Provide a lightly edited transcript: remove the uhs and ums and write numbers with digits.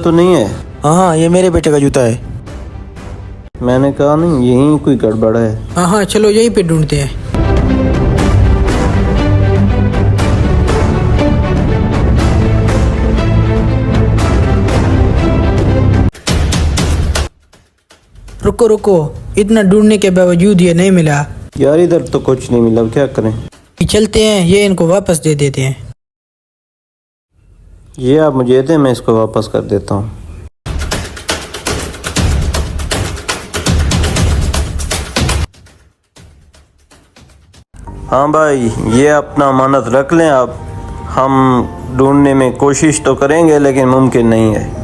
तो नहीं है? हाँ, ये मेरे बेटे का जूता है। मैंने कहा नहीं, यहीं कोई गड़बड़ है। हाँ, चलो यहीं पे ढूंढते हैं। रुको रुको, इतना ढूंढने के बावजूद ये नहीं मिला। यार इधर तो कुछ नहीं मिला, क्या करें? चलते हैं, ये इनको वापस दे देते हैं। ये आप मुझे दें, मैं इसको वापस कर देता हूँ। हाँ भाई, ये अपना अमानत रख लें आप। हम ढूंढने में कोशिश तो करेंगे लेकिन मुमकिन नहीं है।